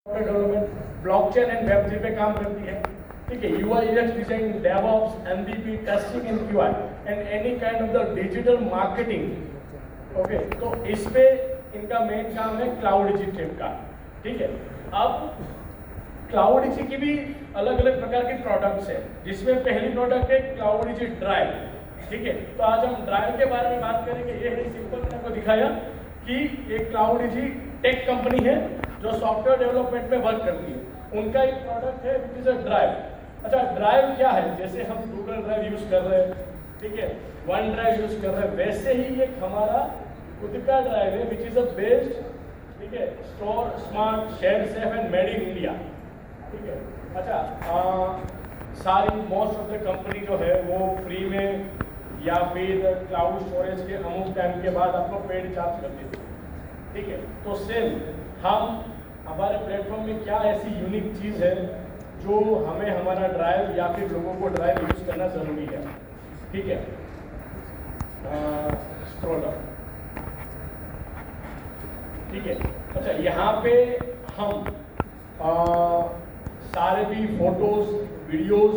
Development blockchain and web 3 पे काम करती है। ठीक है, UI UX design, DevOps, MVP, testing in QI and any kind of the digital marketing. Okay, तो इस पे इनका मेन काम है क्लाउडजी टीम का। ठीक है, अब क्लाउडजी की भी अलग अलग प्रकार के प्रोडक्ट्स हैं, जिसमें पहली प्रोडक्ट है क्लाउडजी ड्राइव। ठीक है, तो आज हम ड्राइव के बारे में बात करेंगे। ये है सिंपल, मैंने आपको दिखाया कि एक क्लाउडजी टेक कंपनी है जो सॉफ्टवेयर डेवलपमेंट में वर्क करती है। उनका एक प्रोडक्ट है विच इज अ ड्राइव। अच्छा, ड्राइव क्या है? जैसे हम गूगल ड्राइव यूज कर रहे हैं, ठीक है, वन ड्राइव यूज कर रहे हैं, वैसे ही एक हमारा खुद का ड्राइव है विच इज अ बेस्ड, ठीक है, store smart share safe and made in India. ठीक है, अच्छा, सारी मोस्ट ऑफ द कंपनी जो है वो फ्री में या फिर क्लाउड स्टोरेज के अमुक टाइम के बाद आपको पेड चार्ज कर देते हैं। ठीक है, तो सेम हम हमारे प्लेटफॉर्म में क्या ऐसी यूनिक चीज़ है जो हमें हमारा ड्राइव या फिर लोगों को ड्राइव यूज करना ज़रूरी है। ठीक है, स्क्रॉल डाउन। ठीक है, अच्छा, यहाँ पे हम सारे भी photos, videos,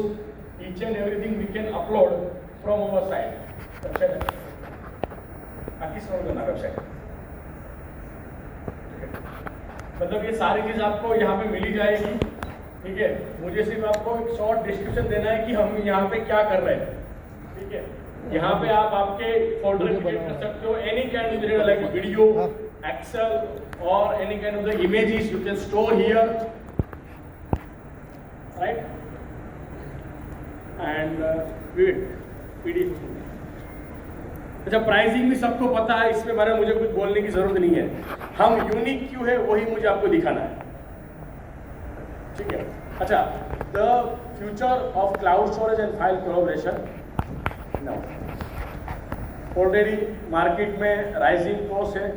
each and everything we can upload from our site website. बाकी स्क्रॉल करना वेबसाइट। मतलब ये सारी चीज़ आपको यहाँ पे मिली जाएगी। ठीक है, मुझे सिर्फ आपको एक शॉर्ट डिस्क्रिप्शन देना है कि हम यहाँ पे क्या कर रहे हैं। ठीक है, यहाँ पे आप आपके फोल्डर क्रिएट कर सकते हो, any kind of like video, excel और any kind of the images you can store here, right, and PDF. अच्छा, प्राइसिंग भी सबको पता है, इसके बारे में मुझे कुछ बोलने की जरूरत नहीं है। हम यूनिक क्यों है वही मुझे आपको दिखाना है। ठीक है, अच्छा, the future of cloud storage and file collaboration now. Already market में राइजिंग कॉस्ट है।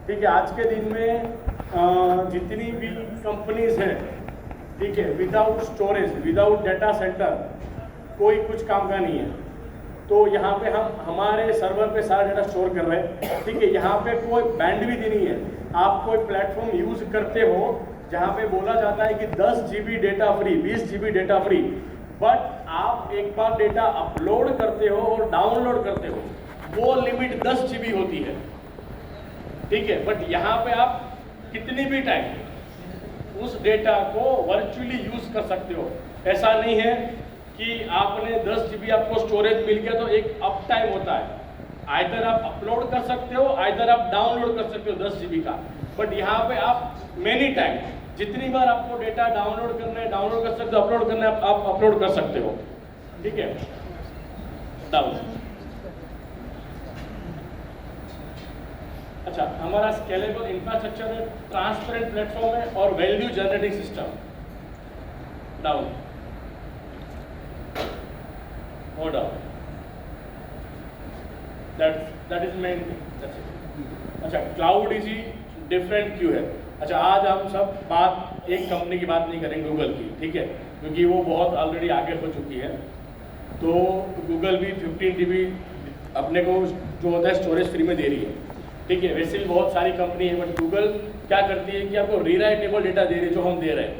ठीक है, आज के दिन में जितनी भी कंपनीज हैं, ठीक है, without storage, without data centre कोई कुछ काम का नहीं है। तो यहाँ पे हम हमारे सर्वर पे सारा डेटा स्टोर कर रहे हैं। ठीक है, यहाँ पे कोई बैंडविड्थ नहीं है। आप कोई प्लेटफॉर्म यूज करते हो जहाँ पे बोला जाता है कि 10 GB data free, 20 GB data free, but आप एक बार डेटा अपलोड करते हो और डाउनलोड करते हो, वो लिमिट 10 GB होती है। ठीक है, बट यहाँ पे आप कितनी भी टाइम उस डेटा को वर्चुअली यूज कर सकते हो। ऐसा नहीं है कि आपने 10 GB आपको स्टोरेज मिल गया तो एक अप टाइम होता है। आइदर आप अपलोड कर सकते हो, आइदर आप डाउनलोड कर सकते हो 10 GB का, बट यहाँ पे आप मेनी टाइम जितनी बार आपको डेटा डाउनलोड करना है डाउनलोड कर सकते हो, अपलोड करना है आप अपलोड कर सकते हो। ठीक है, डाउनलोड। अच्छा, हमारा स्केलेबल इंफ्रास्ट्रक्चर है, ट्रांसपेरेंट प्लेटफॉर्म है और value generating system. Down or down, that is main thing, that's it। अच्छा, क्लाउड इजी डिफरेंट क्यों है? अच्छा, आज हम सब बात एक कंपनी की बात नहीं करेंगे, गूगल की। ठीक है, क्योंकि वो बहुत ऑलरेडी आगे हो चुकी है। तो गूगल भी 15 GB अपने को जो होता है स्टोरेज फ्री में दे रही है। ठीक है, वैसे भी बहुत सारी कंपनी है, बट गूगल क्या करती है कि आपको रीराइटेबल डेटा दे रही है जो हम दे रहे हैं।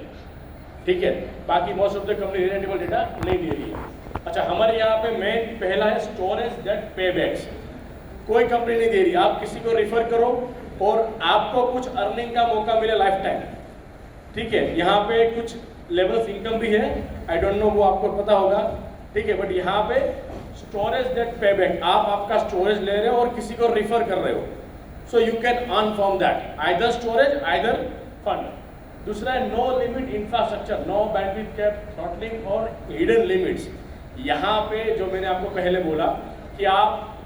ठीक है, बाकी most of the company rewritable data नहीं दे रही है। अच्छा, हमारे यहाँ पे मेन पहला है स्टोरेज दैट पेबैक्स। कोई कंपनी नहीं दे रही, आप किसी को रिफर करो और आपको कुछ अर्निंग का मौका मिले लाइफ टाइम। ठीक है, यहाँ पे कुछ लेवल्स इनकम भी है, आई डोंट नो, वो आपको पता होगा। ठीक है, बट यहाँ पे स्टोरेज दैट पेबैक, आप आपका स्टोरेज ले रहे हो और किसी को रिफर कर रहे हो, so you can earn from that, either storage either fund. दूसरा है no limit infrastructure, no bandwidth cap, throttling और हिडन लिमिट्स। यहाँ पे जो मैंने आपको पहले बोला कि आप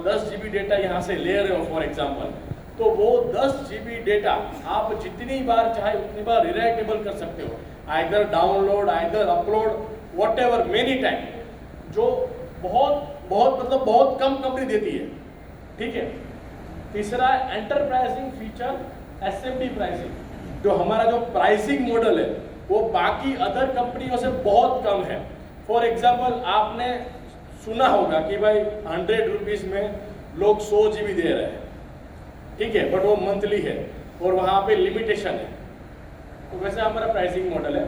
10 GB डेटा यहाँ से ले रहे हो फॉर एग्जांपल, तो वो 10 GB डेटा आप जितनी बार चाहे उतनी बार रिराइटेबल कर सकते हो, either download, either upload, whatever, many time, जो मतलब बहुत कम कंपनी देती है। ठीक है, तीसरा एंटरप्राइजिंग फीचर, SMB प्राइसिंग। जो हमारा जो प्राइसिंग मॉडल है वो बाकी अदर कंपनियों से बहुत कम है। फॉर एग्जाम्पल, आपने सुना होगा कि भाई 100 रुपीज़ में लोग 100 GB दे रहे हैं। ठीक है, बट वो मंथली है और वहाँ पे लिमिटेशन है। तो वैसे हमारा प्राइसिंग मॉडल है।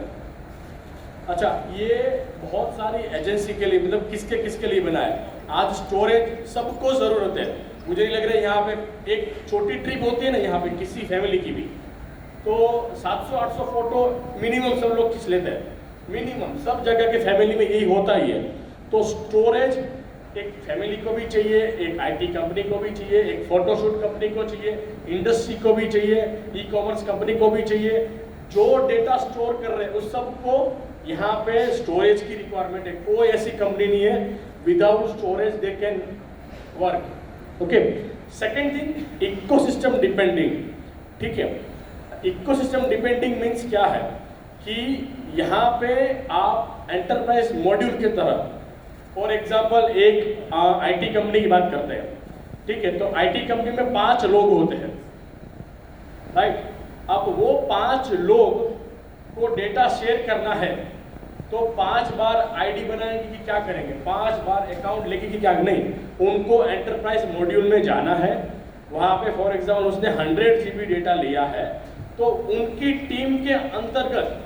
अच्छा, ये बहुत सारी एजेंसी के लिए, मतलब किसके किसके लिए बना है। आज स्टोरेज सबको ज़रूरत है। मुझे नहीं लग रहा है यहाँ पे एक छोटी ट्रिप होती है ना यहाँ पे किसी फैमिली की भी, तो 700-800 फोटो मिनिमम सब लोग खींच लेते हैं। मिनिमम सब जगह के फैमिली में यही होता ही है। तो स्टोरेज एक फैमिली को भी चाहिए, एक आईटी कंपनी को भी चाहिए, एक फोटोशूट कंपनी को चाहिए, इंडस्ट्री को भी चाहिए, ई कॉमर्स कंपनी को भी चाहिए। जो डेटा स्टोर कर रहे हैं उस सबको यहाँ पे स्टोरेज की रिक्वायरमेंट है। कोई ऐसी कंपनी नहीं है without storage they can work. Okay, second thing, ecosystem depending. ठीक है, इकोसिस्टम डिपेंडिंग मीन्स क्या है कि यहाँ पे आप एंटरप्राइज मॉड्यूल की तरह, फॉर एग्जाम्पल एक आईटी कंपनी की बात करते हैं। ठीक है, तो आईटी कंपनी में 5 लोग होते हैं, राइट। अब वो 5 लोग को डेटा शेयर करना है, तो 5 बार आईडी बनाएंगे कि क्या करेंगे, 5 बार अकाउंट लेके कि क्या नहीं। उनको एंटरप्राइज मॉड्यूल में जाना है, वहाँ पे फॉर एग्जाम्पल उसने 100 GB डेटा लिया है, तो उनकी टीम के अंतर्गत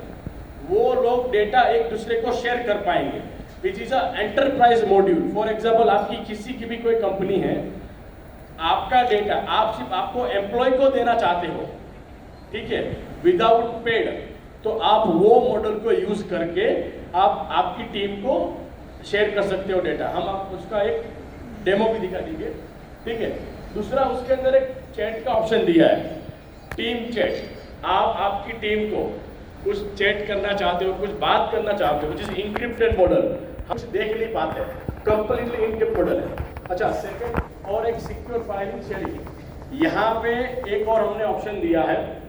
वो लोग डेटा एक दूसरे को शेयर कर पाएंगे, which is a enterprise module. For example आपकी किसी की भी कोई कंपनी है, आपका डेटा आप सिर्फ आपको एम्प्लॉय को देना चाहते हो, ठीक है, विदाउट पेड, तो आप वो मॉडल को यूज करके आप आपकी टीम को शेयर कर सकते हो डेटा। हम आपको उसका एक डेमो भी दिखा देंगे। ठीक है, दूसरा उसके अंदर एक चैट का ऑप्शन दिया है, टीम चैट। आप आपकी टीम को कुछ चैट करना चाहते हो, कुछ बात करना चाहते हो, जिस इंक्रिप्टेड मॉडल हम देख नहीं पाते, कंप्लीटली इनक्रिप्ट मॉडल है। अच्छा, सेकंड और एक सिक्योर फाइलिंग शेयरिंग। यहाँ पे एक और हमने ऑप्शन दिया है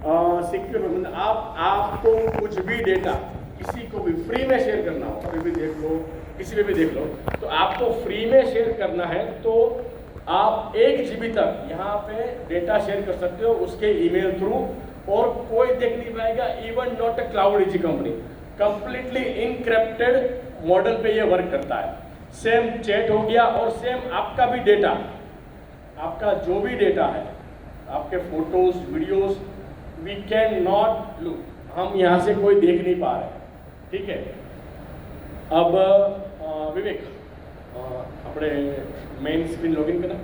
सिक्योर, मतलब आपको कुछ भी डेटा किसी को भी फ्री में शेयर करना हो, कभी भी देख लो, किसी पे भी देख लो, तो आपको फ्री में शेयर करना है तो आप 1 GB तक यहाँ पे डेटा शेयर कर सकते हो उसके ईमेल थ्रू, और कोई देख नहीं पाएगा, even not a cloud easy company, completely encrypted model पे ये वर्क करता है। सेम चैट हो गया, और सेम आपका भी डेटा, आपका जो भी डेटा है, आपके photos, videos, we can not look, हम यहाँ से कोई देख नहीं पा रहे। ठीक है, अब विवेक अपने मेन स्क्रीन लॉगिन करना।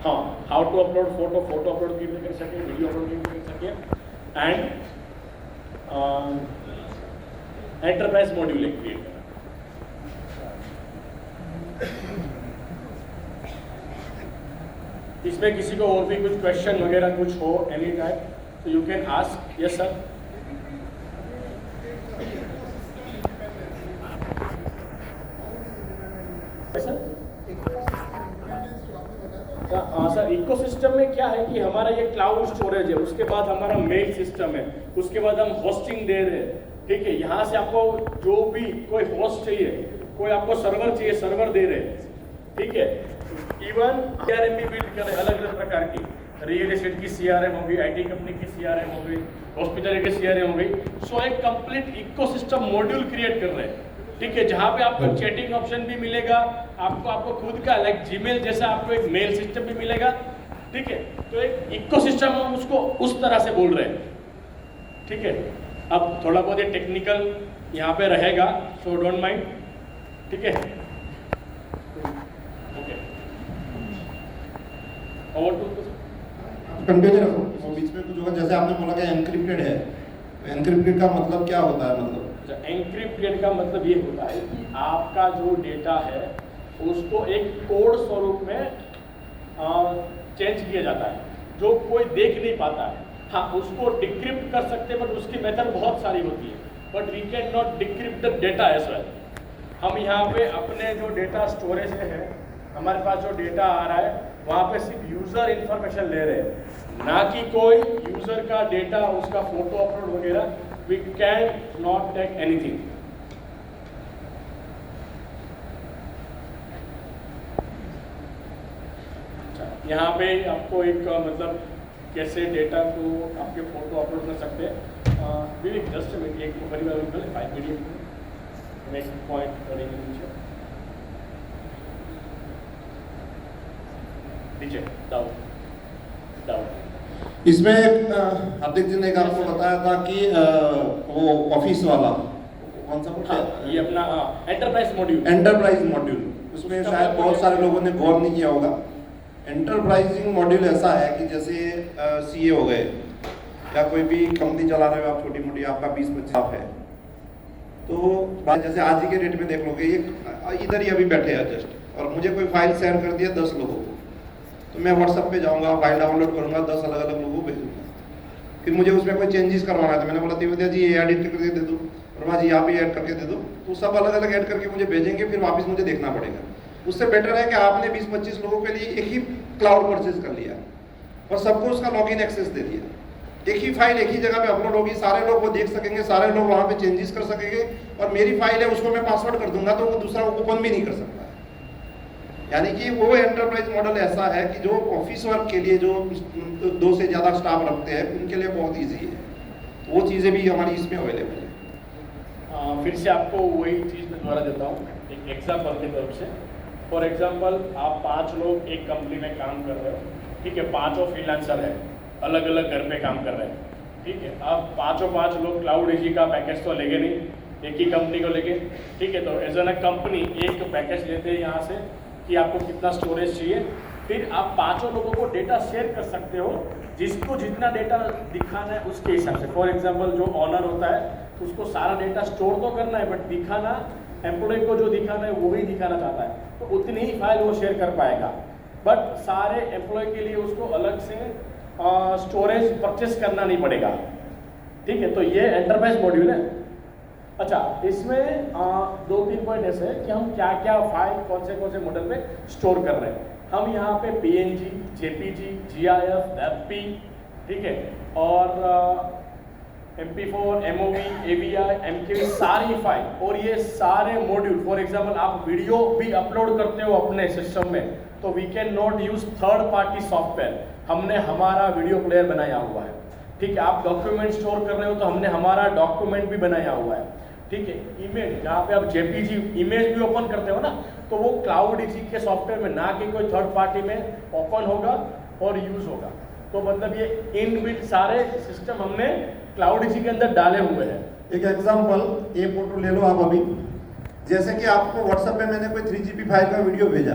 हाँ, how to upload photo, photo upload कर सके, वीडियो अपलोड कर सके, एंड एंटरप्राइज मॉड्यूल क्रिएट करना। इसमें किसी को और भी कुछ क्वेश्चन वगैरह कुछ हो एनी टाइम, तो you can ask. Yes sir. Sir, ecosystem में क्या है कि हमारा ये क्लाउड स्टोरेज है, उसके बाद हमारा मेल सिस्टम है, उसके बाद हम होस्टिंग दे रहे हैं। ठीक है, यहाँ से आपको जो भी कोई होस्ट चाहिए, कोई आपको सर्वर चाहिए, सर्वर दे रहे हैं। ठीक है, इवन CRM भी बिल्ड कर रहे हैं, अलग अलग प्रकार की, रियल एस्टेट की CRM हो गई, IT कंपनी की CRM हो गई, हॉस्पिटल की CRM हो गई। सो एक कंप्लीट इकोसिस्टम मॉड्यूल क्रिएट कर रहे हैं। ठीक है, जहाँ पे आपको चैटिंग ऑप्शन भी मिलेगा, आपको खुद का लाइक जीमेल जैसा आपको एक मेल सिस्टम भी मिलेगा। ठीक है, तो एक इकोसिस्टम हम उसको उस तरह से बोल रहे हैं। ठीक है, अब थोड़ा बहुत ये टेक्निकल यहाँ पे रहेगा, सो डोंट माइंड। ठीक है, ओके, और तो कंटिन्यू रखो, और बीच में कुछ होगा। जैसे आपने बोला कि एनक्रिप्टेड है, एनक्रिप्टेड का मतलब क्या होता है? मतलब एनक्रिप्टेड का मतलब ये होता है कि आपका जो डेटा है उसको एक कोड स्वरूप में चेंज किया जाता है, जो कोई देख नहीं पाता है। हाँ, उसको डिक्रिप्ट कर सकते हैं, बट उसकी मेथड बहुत सारी होती है, but we can not decrypt the data as well. हम यहाँ पे अपने जो डेटा स्टोरेज में है, हमारे पास जो डेटा आ रहा है वहाँ पे सिर्फ यूज़र इंफॉर्मेशन ले रहे हैं, ना कि कोई यूज़र का डेटा, उसका फोटो अपलोड वगैरह। We can not take anything. यहाँ पे आपको एक मतलब कैसे डेटा को आपके फोटो अपलोड कर सकते हैं। विवेक जस्ट मिनट, एक तो करीब 5 मिनट नेक्स्ट पॉइंट करेंगे नीचे डाउन डाउन। इसमें हार्दिक जी ने एक आपको बताया था कि वो ऑफिस वाला कौन सा हाँ, ये अपना एंटरप्राइज मॉड्यूल। एंटरप्राइज मॉड्यूल, उसमें शायद बहुत सारे लोगों ने गौर नहीं किया होगा। एंटरप्राइजिंग मॉड्यूल ऐसा है कि जैसे सीए हो गए या कोई भी कंपनी चला रहे हो आप, छोटी मोटी, आपका 20-25 स्टाफ है, तो जैसे आज ही के डेट में देख लोगे, ये इधर ही अभी बैठे हैं जस्ट, और मुझे कोई फाइल शेयर कर दिया 10 लोगों को, तो मैं व्हाट्सएप पे जाऊंगा, फाइल डाउनलोड करूंगा, 10 अलग अलग लोगों को भेजूंगा। फिर मुझे उसमें कोई चेंजेस करवाना है तो मैंने बोला दिव्या जी ये एडिट करके दे दो, वर्मा जी आप ये ऐड करके दे दो, तो सब अलग अलग ऐड करके मुझे भेजेंगे, फिर वापस मुझे देखना पड़ेगा। उससे बेटर है कि आपने 20-25 लोगों के लिए एक ही क्लाउड परचेज कर लिया और सबको उसका लॉगिन एक्सेस दे दिया, एक ही फाइल एक ही जगह पे अपलोड होगी, सारे लोग वो देख सकेंगे, सारे लोग वहाँ पे चेंजेस कर सकेंगे, और मेरी फाइल है उसको मैं पासवर्ड कर दूंगा तो वो दूसरा ओपन भी नहीं कर सकता। यानी कि वो एंटरप्राइज मॉडल ऐसा है कि जो ऑफिस वर्क के लिए, जो 2 से ज़्यादा स्टाफ रखते हैं, उनके लिए बहुत ईजी है। वो चीज़ें भी हमारी इसमें अवेलेबल है। फिर से आपको वही चीज़ मैं दोबारा देता हूँ एक एग्जाम्पल की तरफ से। फॉर एग्जाम्पल, आप 5 लोग एक कंपनी में काम कर रहे हो, ठीक है, 5 फ्रीलांसर है, अलग अलग घर पे काम कर रहे हैं, ठीक है। अब 5 लोग क्लाउड एजी का पैकेज तो लेंगे नहीं, एक ही कंपनी को लेंगे, ठीक है। तो एज एन कंपनी एक पैकेज लेते हैं यहाँ से कि आपको कितना स्टोरेज चाहिए, फिर आप 5 लोगों को डेटा शेयर कर सकते हो, जिसको जितना डेटा दिखाना है उसके हिसाब से। फॉर एग्जाम्पल, जो ऑनर होता है उसको सारा डेटा स्टोर तो करना है, बट दिखाना एम्प्लॉय को जो दिखाना है वो ही दिखाना चाहता है, तो उतनी ही फाइल वो शेयर कर पाएगा। बट सारे एम्प्लॉय के लिए उसको अलग से स्टोरेज परचेस करना नहीं पड़ेगा, ठीक है। तो ये एंटरप्राइज मॉड्यूल है। अच्छा, इसमें 2-3 पॉइंट ऐसे हैं कि हम क्या क्या फाइल कौन से मॉडल पे स्टोर कर रहे हैं। हम यहाँ पे PNG, JPG, GIF, WebP, ठीक है, और MP4, MOV, AVI, MKV, सारी फाइल और ये सारे मॉड्यूल। फॉर एग्जाम्पल, आप वीडियो भी अपलोड करते हो अपने सिस्टम में, तो we can not use third party software, हमने हमारा वीडियो प्लेयर बनाया हुआ है, ठीक है। आप डॉक्यूमेंट स्टोर कर रहे हो तो हमने हमारा डॉक्यूमेंट भी बनाया हुआ है, ठीक है। इमेज, जहाँ पे आप JPG इमेज भी ओपन करते हो ना, तो वो क्लाउड इजी के सॉफ्टवेयर में, ना कि कोई थर्ड पार्टी में ओपन होगा और यूज होगा। तो मतलब ये इनबिल्ट सारे सिस्टम हमने क्लाउड इजी के अंदर डाले हुए हैं। एक एग्जांपल, ये फोटो ले लो आप अभी, जैसे कि आपको व्हाट्सएप पे मैंने कोई 3GB फाइल का वीडियो भेजा,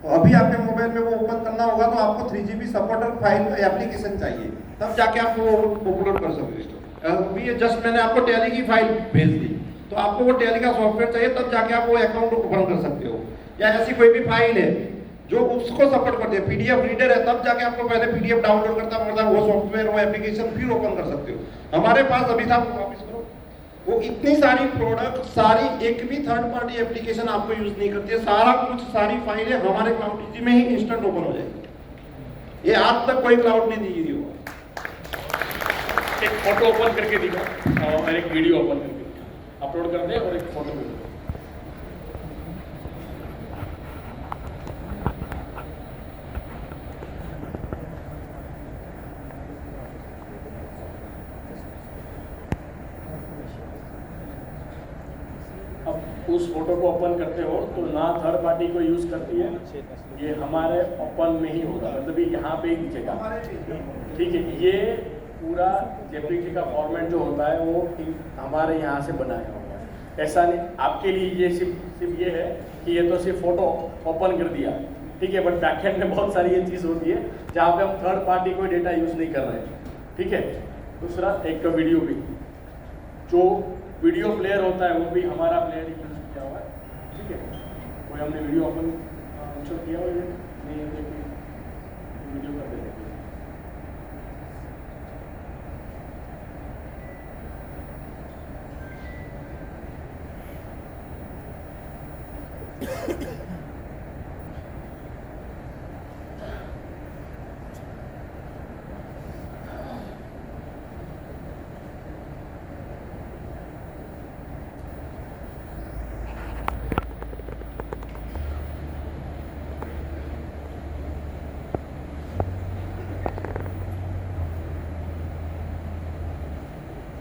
तो अभी आपके मोबाइल में वो ओपन करना होगा तो आपको 3GB सपोर्टर फाइल एप्लीकेशन चाहिए, तब जाके आप वो अपलोड कर सकते हो। अभी ये जस्ट मैंने आपको टैली की फाइल भेज दी, तो आपको वो टैली का सॉफ्टवेयर चाहिए, तब जाके आप वो अकाउंट ओपन कर सकते हो। या ऐसी कोई भी फाइल है जो उसको सपोर्ट करती है, PDF रीडर है, तब जाके आपको पहले PDF डाउनलोड करता पड़ता है, वो सॉफ्टवेयर वो एप्लीकेशन फिर ओपन कर सकते हो। हमारे पास अभी था, वापस करो, वो इतनी सारी प्रोडक्ट, सारी एक भी थर्ड पार्टी एप्लीकेशन आपको यूज नहीं करती है, सारा कुछ, सारी फाइलें हमारे क्लाउड इजी में ही इंस्टेंट ओपन हो जाएगी। ये आज तक कोई क्लाउड नहीं दी हुआ। एक फोटो ओपन करके दिखा और एक वीडियो ओपन करके अपलोड कर दे और एक फोटो भी। अब उस फोटो को ओपन करते हो तो ना थर्ड पार्टी को यूज करती है, ये हमारे ओपन में ही होगा, मतलब ये यहाँ पे ही दिखेगा, ठीक है। ये पूरा JPG का फॉर्मेट जो होता है वो हमारे यहाँ से बनाया हुआ है। ऐसा नहीं, आपके लिए ये सिर्फ ये है कि ये तो सिर्फ फोटो ओपन कर दिया, ठीक है, बट बैकएंड में बहुत सारी ये चीज़ होती है जहाँ पे हम थर्ड पार्टी कोई डेटा यूज़ नहीं कर रहे हैं, ठीक है। दूसरा, एक तो वीडियो भी, जो वीडियो प्लेयर होता है वो भी हमारा प्लेयर ही यूज किया हुआ है, ठीक है। कोई हमने वीडियो ओपन इंस्टॉल किया हुआ नहीं है, वीडियो कर देते हैं।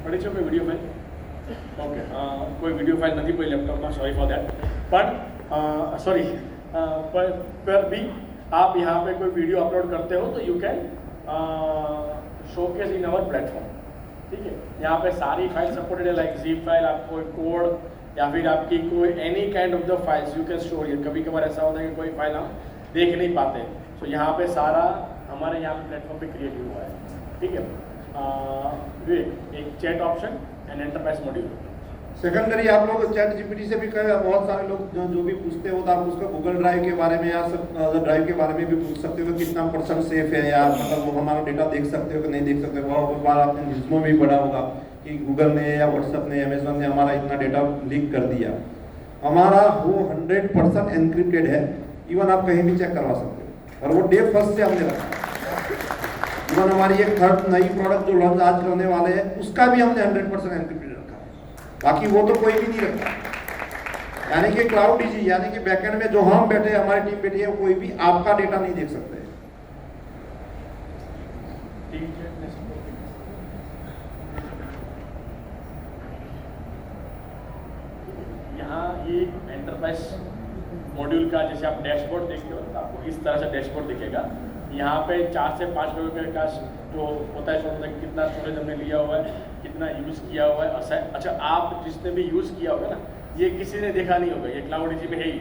પડી છે કોઈ વિડીયો ફાઇલ? ઓકે, કોઈ વિડીયો ફાઇલ નથી કોઈ લેપટોપમાં, sorry for that. But sorry, पर भी आप यहाँ पे कोई वीडियो अपलोड करते हो तो you can showcase in our platform, ठीक है। यहाँ पे सारी फाइल सपोर्टेड है, लाइक zip फाइल, आपको कोड या फिर आपकी कोई any kind of the files you can store here. कभी कभार ऐसा होता है कि कोई फाइल हम देख नहीं पाते, तो यहाँ पे सारा हमारे यहाँ पे प्लेटफॉर्म पे क्रिएट हुआ है, ठीक है। एक chat option and enterprise module. Secondary आप लोग चैट जीपीटी से भी कहे, बहुत सारे लोग जो भी पूछते हो तो आप उसका गूगल ड्राइव के बारे में या सब ड्राइव के बारे में भी पूछ सकते हो, कितना % सेफ है, या मतलब वो हमारा डेटा देख सकते हो कि नहीं देख सकते हो। बहुत बार आपने न्यूज़ में भी पढ़ा होगा कि गूगल ने या व्हाट्सएप ने, अमेजोन ने हमारा इतना डेटा लीक कर दिया। हमारा वो 100% एनक्रिप्टेड है, इवन आप कहीं भी चेक करवा सकते हो, और वो डे फर्स्ट से हमने रखा है। इवन हमारी एक थर्ड नई प्रोडक्ट जो लॉन्च आज करने वाले हैं उसका भी हमने 100% एनक्रिप्टेड रखा है, बाकी वो तो कोई भी नहीं रखता। यानी कि क्लाउड डीजी, यानी कि बैकएंड में जो हम बैठे हैं, हमारी टीम बैठी है, कोई भी आपका डेटा नहीं देख सकते। यहाँ ये एंटरप्राइज मॉड्यूल का जैसे आप डैशबोर्ड देखते हो तो आपको इस तरह से डैशबोर्ड दिखेगा। यहाँ पे 4 से 5 रुपये का जो होता है स्टोरेज, कितना स्टोरेज हमने लिया हुआ है, कितना यूज़ किया हुआ है। अच्छा, आप जिसने भी यूज़ किया होगा ना, ये किसी ने देखा नहीं होगा, ये क्लाउड डीजी में है ही,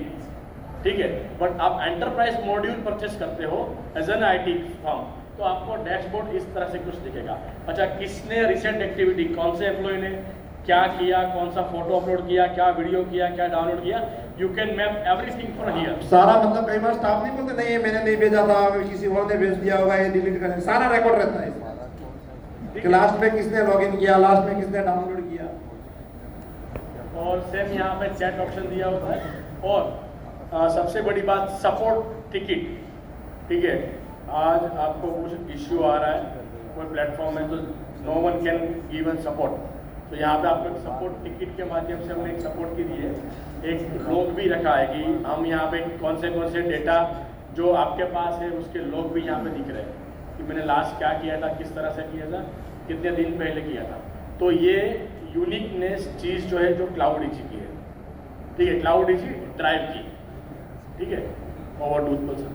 ठीक है। बट आप एंटरप्राइज मॉड्यूल परचेस करते हो एज एन IT फर्म, तो आपको डैशबोर्ड इस तरह से कुछ दिखेगा। अच्छा, किसने रिसेंट एक्टिविटी, कौन से एम्प्लॉय ने क्या किया, कौन सा फोटो अपलोड किया, क्या वीडियो किया, क्या डाउनलोड किया, you can map everything from here. सारा मतलब कई बार स्टाफ नहीं बोलते नहीं ये मैंने नहीं भेजा था, किसी और ने भेज दिया होगा, ये डिलीट कर, सारा रिकॉर्ड रहता है कि लास्ट में किसने लॉगिन किया, लास्ट में किसने डाउनलोड किया। और सेम यहाँ पे चैट ऑप्शन दिया होता है। और सबसे बड़ी बात, सपोर्ट टिकट, ठीक है। आज आपको कुछ इश्यू आ रहा है कोई प्लेटफॉर्म में, तो no one can given support, तो यहाँ पे आपको सपोर्ट टिकट के माध्यम से हमने एक सपोर्ट के लिए एक लॉग भी रखा है कि हम यहाँ पे कौन से डेटा जो आपके पास है उसके लॉग भी यहाँ पे दिख रहे हैं कि मैंने लास्ट क्या किया था, किस तरह से किया था, कितने दिन पहले किया था। तो ये यूनिकनेस चीज़ जो है जो क्लाउड डीजी की है, ठीक है, क्लाउड डीजी ड्राइव की, ठीक है। Over to Utpal sir.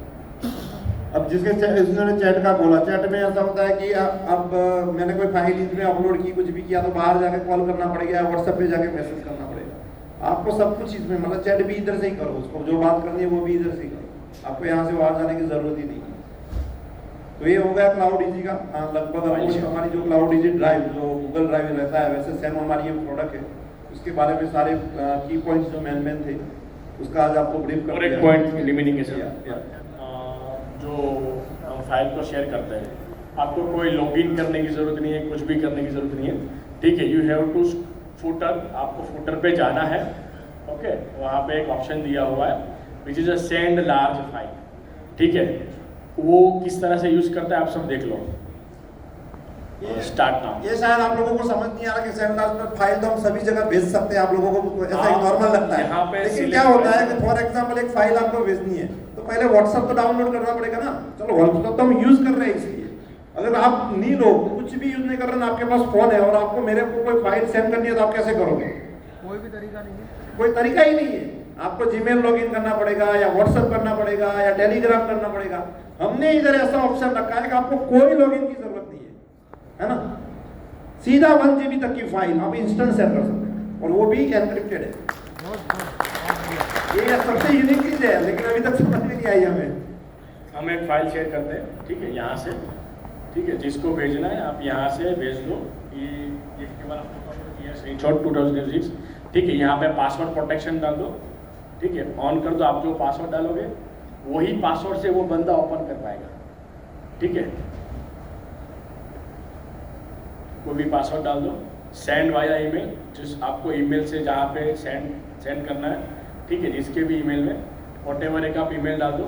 अब जिसने चैट का बोला, चैट में ऐसा होता है कि अब मैंने कोई फाइल इसमें अपलोड की, कुछ भी किया, तो बाहर जाके कॉल करना पड़ेगा, व्हाट्सएप पे जाके मैसेज करना पड़ेगा। आपको सब कुछ इसमें, मतलब चैट भी इधर से ही करो, उसको जो बात करनी है वो भी इधर से ही करो, आपको यहाँ से बाहर जाने की जरूरत ही नहीं है। तो ये हो गया क्लाउड डीजी का। लगभग हमारी जो क्लाउड डीजी ड्राइव जो गूगल ड्राइव रहता है, वैसे सेम हमारी ये प्रोडक्ट है, उसके बारे में सारे की पॉइंट्स जो मेन थे उसका आज आपको ब्रीफ कर दिया। एक पॉइंट लिमिटिंग है सर, जो हम फाइल को शेयर करते हैं, आपको कोई लॉगिन करने की ज़रूरत नहीं है, कुछ भी करने की ज़रूरत नहीं है, ठीक है। यू हैव टू फुटर, आपको फुटर पे जाना है, ओके। वहाँ पे एक ऑप्शन दिया हुआ है which is a send large file, ठीक है। वो किस तरह से यूज़ करता है आप सब देख लो। Start now. ये शायद आप लोगों को समझ नहीं आ रहा कि सेंड लार्ज पर फाइल तो हम सभी जगह भेज सकते हैं, आप लोगों को ऐसा एक नॉर्मल लगता है, लेकिन क्या होता है कि फॉर एग्जांपल एक फाइल आपको भेजनी है तो पहले व्हाट्सएप तो डाउनलोड करना पड़ेगा ना। चलो व्हाट्सएप तो हम यूज कर रहे हैं, इसलिए अगर आप नहीं लो, कुछ भी यूज नहीं कर रहे ना, आपके पास फोन है और आपको मेरे को कोई फाइल सेंड करनी है, तो आप कैसे करोगे? कोई भी तरीका नहीं है, कोई तरीका ही नहीं है। आपको जीमेल लॉगिन करना पड़ेगा, या व्हाट्सएप करना पड़ेगा, या टेलीग्राम करना पड़ेगा। हमने इधर ऐसा ऑप्शन रखा है कि आपको कोई लॉगिन की जरूरत नहीं है ना, सीधा 1 GB तक की फाइल आप इंस्टेंट शेयर कर सकते हैं, और वो भी एनक्रिप्टेड है। ये सबसे यूनिक चीज है, लेकिन अभी तक समझ में नहीं आई हमें। हम एक फाइल शेयर करते हैं, ठीक है, यहाँ से, ठीक है। जिसको भेजना है आप यहाँ से भेज दो। ये स्क्रीनशॉट 2006, ठीक है। यहाँ पे पासवर्ड प्रोटेक्शन डाल दो, ठीक है, ऑन कर दो। आप जो पासवर्ड डालोगे वही पासवर्ड से वो बंदा ओपन कर पाएगा, ठीक है। कोई भी पासवर्ड डाल दो, सेंड वाया ईमेल, जिस आपको ईमेल से जहाँ पे सेंड करना है, ठीक है, जिसके भी ईमेल में व्हाटएवर एक आप ईमेल डाल दो,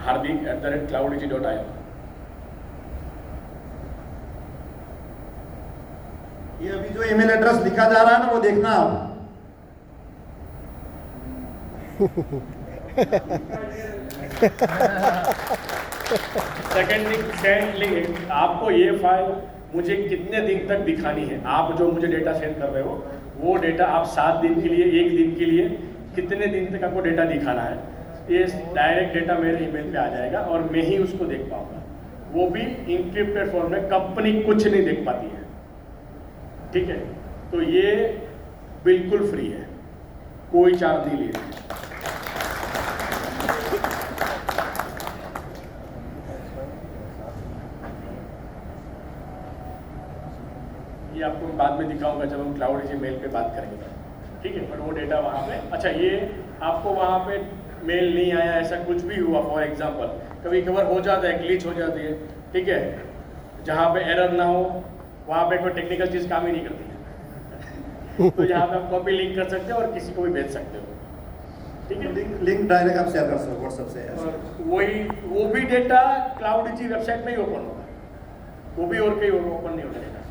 hardik@cloudedg.io। ये अभी जो ईमेल एड्रेस लिखा जा रहा है ना, वो देखना आप। सेकेंड लिंक, सेंड लिंक, आपको ये फाइल मुझे कितने दिन तक दिखानी है। आप जो मुझे डेटा सेंड कर रहे हो, वो डेटा आप 7 दिन के लिए, 1 दिन के लिए, कितने दिन तक आपको डेटा दिखाना है, ये डायरेक्ट डेटा मेरे ईमेल पे आ जाएगा और मैं ही उसको देख पाऊंगा, वो भी इंक्रिप्टेड फॉर्म में, कंपनी कुछ नहीं देख पाती है, ठीक है। तो ये बिल्कुल फ्री है, कोई चार्ज नहीं लेते। ये आपको बाद में दिखाऊंगा जब हम क्लाउड इजी मेल पे बात करेंगे, ठीक है। पर वो डेटा वहाँ पे, अच्छा ये आपको वहाँ पे मेल नहीं आया, ऐसा कुछ भी हुआ, फॉर एग्जांपल कभी कभार हो जाता है, ग्लिच हो जाती है, ठीक है, जहाँ पे एरर ना हो वहाँ पे कोई टेक्निकल चीज़ काम ही नहीं करती है तो यहाँ पे आप कॉपी लिंक कर सकते हो और किसी को भी भेज सकते हो, ठीक है। लिंक डायरेक्ट आप शेयर कर सकते हो व्हाट्सएप से। और वही वो भी डेटा क्लाउड इजी वेबसाइट में ही ओपन होगा, वो भी और कहीं ओपन नहीं होगा डेटा,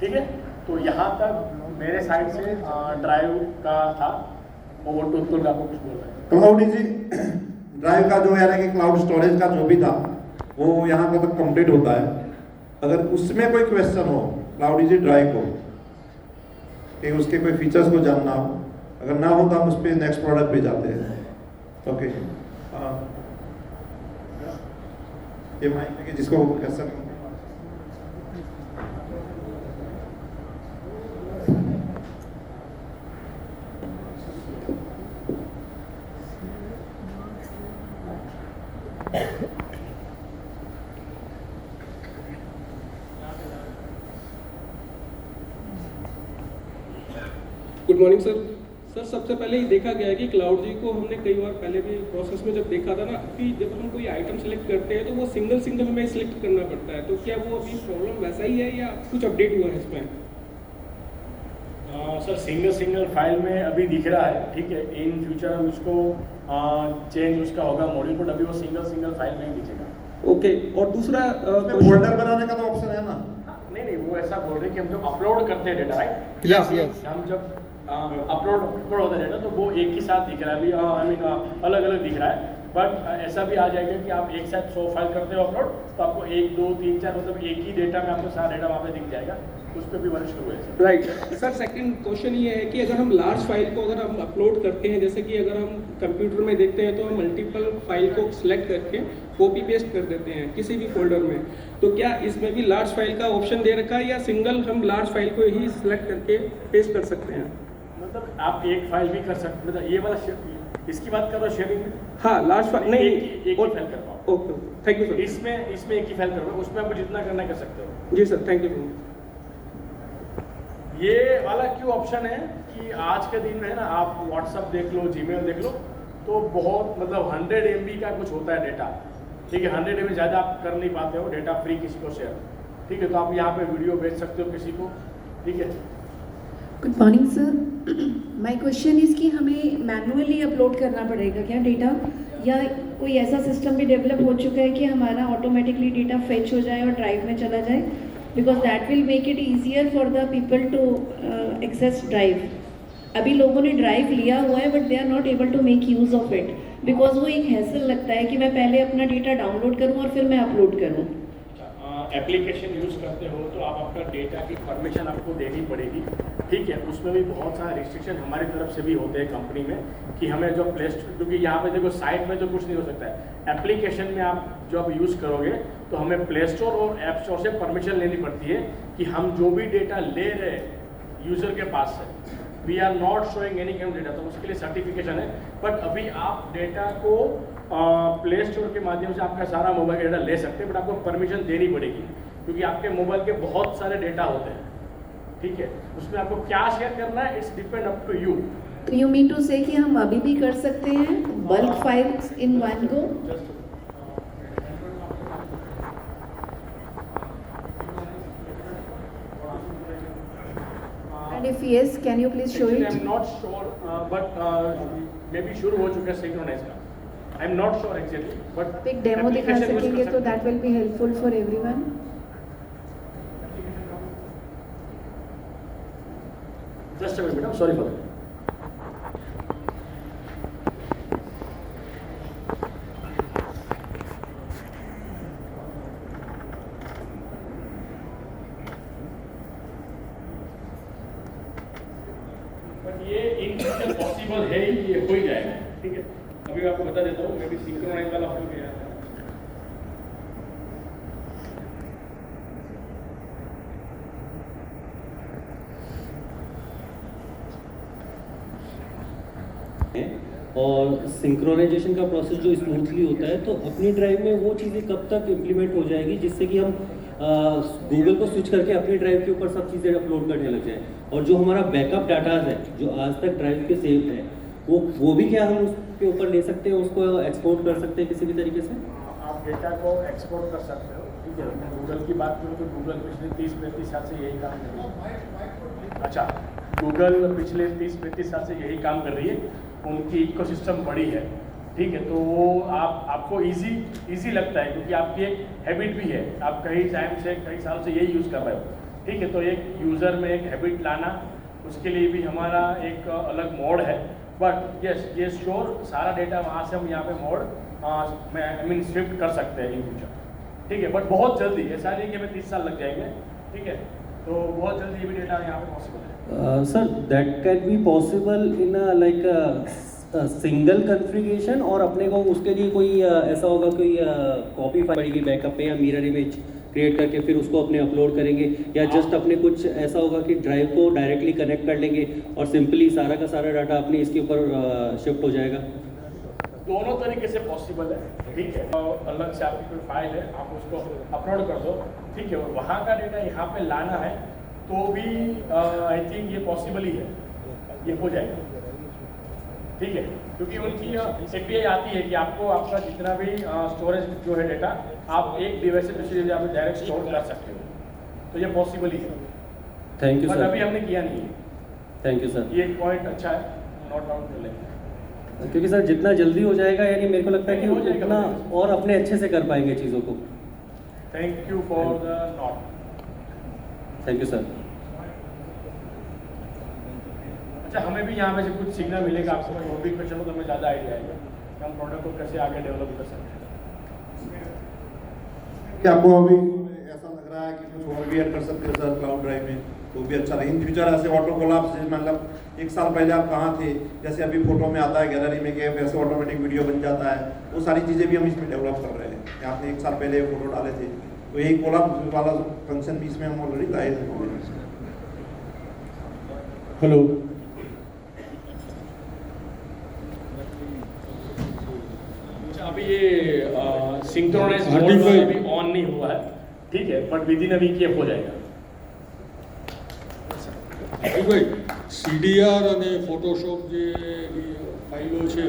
ठीक है। तो यहाँ तक मेरे साइड से ड्राइव का था। ओवर टू उत्तुल आपको कुछ बोल रहे हैं। क्लाउड इजी ड्राइव का जो है कि क्लाउड स्टोरेज का जो भी था वो यहाँ पर तक कंप्लीट होता है। अगर उसमें कोई क्वेश्चन हो क्लाउड इजी ड्राइव को कि उसके कोई फीचर्स को जानना हो, अगर ना हो तो हम उस पर नेक्स्ट प्रोडक्ट पे जाते हैं। ओके, ये माइक है जिसको question good morning sir. Sir सबसे पहले ही देखा गया है कि क्लाउड जी को हमने कई बार पहले भी प्रोसेस में जब देखा था ना कि जब हम कोई आइटम सेलेक्ट करते हैं तो वो सिंगल सिंगल हमें सिलेक्ट करना पड़ता है, तो क्या वो अभी प्रॉब्लम वैसा ही है या कुछ अपडेट हुआ है इसमें? सर सिंगल फाइल में अभी दिख रहा है, ठीक है। इन फ्यूचर हम उसको चेंज उसका होगा मॉड्यूल, बट अभी वो सिंगल फाइल में ही दिखेगा। ओके, और दूसरा फोल्डर बनाने का तो ऑप्शन है ना? नहीं वो ऐसा बोल रहे हैं कि हम जब अपलोड करते हैं डेटा, राइट, यस हम जब अपलोड होता है डेटा तो वो एक ही साथ दिख रहा है अभी, आई मीन अलग अलग दिख रहा है। बट ऐसा भी आ जाएगा कि आप एक साथ 100 फाइल करते हो अपलोड, तो आपको 1 2 3 4 मतलब एक ही डेटा में आपको सारा डेटा वहाँ पे दिख जाएगा, उस पर भी वर्क शुरू है। राइट सर, सेकंड क्वेश्चन ये है कि अगर हम लार्ज फाइल को अगर हम अपलोड करते हैं, जैसे कि अगर हम कंप्यूटर में देखते हैं तो हम मल्टीपल फाइल को सिलेक्ट करके कॉपी पेस्ट कर देते हैं किसी भी फोल्डर में, तो क्या इसमें भी लार्ज फाइल का ऑप्शन दे रखा है या सिंगल हम लार्ज फाइल को ही सिलेक्ट करके पेस्ट कर सकते हैं? मतलब आप एक फाइल भी कर सकते, मतलब ये वाला इसकी बात कर रहे हो शेयरिंग में? हाँ, लार्ज फाइल नहीं, एक ही फाइल कर पाओ। Okay, thank you sir. इसमें एक ही फाइल करो, उसमें आप जितना करना कर सकते हो। जी सर, थैंक यू। ये वाला क्यों ऑप्शन है कि आज के दिन में है ना, आप व्हाट्सअप देख लो, जीमेल देख लो, तो बहुत मतलब 100 MB का कुछ होता है डेटा, ठीक है। 100 MB ज़्यादा आप कर नहीं पाते हो डेटा फ्री किसी को शेयर, ठीक है। तो आप यहाँ पे वीडियो भेज सकते हो किसी को, ठीक है। Good morning sir, my question is कि हमें मैनुअली अपलोड करना पड़ेगा क्या डेटा, या कोई ऐसा सिस्टम भी डेवलप हो चुका है कि हमारा ऑटोमेटिकली डेटा फेच हो जाए और ड्राइव में चला जाए, because that will make it easier for the people to access drive. अभी लोगों ने ड्राइव लिया हुआ है but they are not able to make use of it, because वो एक हैसल लगता है कि मैं पहले अपना डेटा डाउनलोड करूँ और फिर मैं अपलोड करूँ। एप्लीकेशन यूज़ करते हो तो आप अपना डेटा की परमिशन आपको देनी पड़ेगी, ठीक है। उसमें भी बहुत सारे रिस्ट्रिक्शन हमारी तरफ से भी होते हैं कंपनी में कि हमें जो प्ले स्टोर, क्योंकि यहाँ पे देखो साइट में तो कुछ नहीं हो सकता है, एप्लीकेशन में आप जब यूज़ करोगे तो हमें प्ले स्टोर और ऐप स्टोर से परमिशन लेनी पड़ती है कि हम जो भी डेटा ले रहे हैं यूज़र के पास से, we are not showing any kind data, तो उसके लिए सर्टिफिकेशन है। बट अभी आप डेटा को प्ले स्टोर के माध्यम से आपका सारा मोबाइल डेटा ले सकते हैं, बट आपको परमिशन देनी पड़ेगी क्योंकि आपके मोबाइल के बहुत सारे डेटा होते हैं, ठीक है। उसमें आपको क्या शेयर करना है, it's depend up to you. So you mean to say कि हम अभी भी कर सकते हैं bulk files in one go? And if yes, can you please show it? I'm not sure, but maybe शुरू हो चुका है सिंक्रोनाइज का। I'm not sure exactly, but एक डेमो दिखा सकेंगे तो that will be helpful for everyone. Just a minute, madam. Sorry for that. But ये इन फ्यूचर पॉसिबल है ही, ये हो ही जाएगा, ठीक है। अभी आपको बता देता हूँ, मैं भी सिंक्रोनाइज वाला हो गया है। और सिंक्रोनाइजेशन का प्रोसेस जो स्मूथली होता है, तो अपनी ड्राइव में वो चीज़ें कब तक इम्प्लीमेंट हो जाएगी जिससे कि हम गूगल को स्विच करके अपनी ड्राइव के ऊपर सब चीज़ें अपलोड करने लग जाए, और जो हमारा बैकअप डाटा है जो आज तक ड्राइव पे सेव है वो भी क्या हम उसके ऊपर ले सकते हैं, उसको एक्सपोर्ट कर सकते हैं किसी भी तरीके से? आप डेटा को एक्सपोर्ट कर सकते हो, ठीक है। मैं गूगल की बात करूँ तो गूगल पिछले 30-35 साल से यही काम कर रही है। अच्छा, गूगल पिछले 30-35 साल से यही काम कर रही है, उनकी इकोसिस्टम बड़ी है, ठीक है। तो वो आपको इजी लगता है क्योंकि आपकी एक हैबिट भी है, आप कई टाइम से कई साल से यही यूज़ कर रहे हो, ठीक है। तो एक यूज़र में एक हैबिट लाना, उसके लिए भी हमारा एक अलग मोड है। बट यस, ये श्योर सारा डेटा वहाँ से हम यहाँ पे मोड आई मीन शिफ्ट कर सकते हैं इन फ्यूचर, ठीक है। बट बहुत जल्दी, ऐसा नहीं कि हमें 30 साल लग जाएंगे, ठीक है। तो बहुत जल्दी ये भी डेटा यहाँ पे पॉसिबल है। Sir, that can be possible in like single configuration, और अपने को उसके लिए कोई ऐसा होगा कोई कॉपी फाइल पड़ेगी बैकअप पे, या मिरर इमेज क्रिएट करके फिर उसको अपने अपलोड करेंगे, या जस्ट अपने कुछ ऐसा होगा कि ड्राइव को डायरेक्टली कनेक्ट कर लेंगे और सिंपली सारा का सारा डाटा अपने इसके ऊपर शिफ्ट हो जाएगा? दोनों तरीके से पॉसिबल है, ठीक है। अलग से आपकी कोई फाइल है, आप उसको अपलोड कर दो, ठीक है। और वहाँ का डेटा यहाँ पे लाना है तो भी आई थिंक ये पॉसिबल ही है, ये हो जाएगा, ठीक है। क्योंकि उनकी API आती है कि आपको आपका जितना भी स्टोरेज जो है डेटा, आप एक डिवाइस से दूसरी जगह पे डायरेक्ट स्टोर कर सकते हो, तो ये पॉसिबल ही है। Thank you but sir. अभी हमने किया नहीं है। Thank you sir. ये एक पॉइंट अच्छा है, नोट डाउन कर लेंगे। क्योंकि सर जितना जल्दी हो जाएगा, यानी मेरे को लगता है हो कि जाएगा, उतना और अपने अच्छे से कर पाएंगे चीज़ों को। Thank you for the note. Thank you sir. अच्छा, हमें भी यहाँ पे से कुछ सीखना मिलेगा, आपको कोई और भी क्वेश्चन हो तो हमें ज़्यादा आइडिया आएगा कि हम प्रोडक्ट को कैसे आगे डेवलप कर सकते हैं। कि आपको अभी ऐसा लग रहा है कि कुछ और भी ऐड कर सकते हैं सर क्लाउड ड्राइव में, तो भी अच्छा रहे इन फ्यूचर। ऐसे ऑटो कोलैप्स, मतलब एक साल पहले आप कहाँ थे, जैसे अभी फोटो में आता है गैलरी में कि वैसे ऑटोमेटिक वीडियो बन जाता है, वो सारी चीज़ें भी हम इसमें डेवलप कर रहे हैं। आपने एक साल पहले फोटो डाले थे, तो यही कोलैप्स वाला फंक्शन भी इसमें हम ऑलरेडी लाए हैं। हेलो, अभी ये सिंक्रोनाइज मोड अभी ऑन नहीं हुआ है, ठीक है। But within a week ये हो जाएगा। ભાઈ CDR અને ફોટોશોપ જે ફાઇલો છે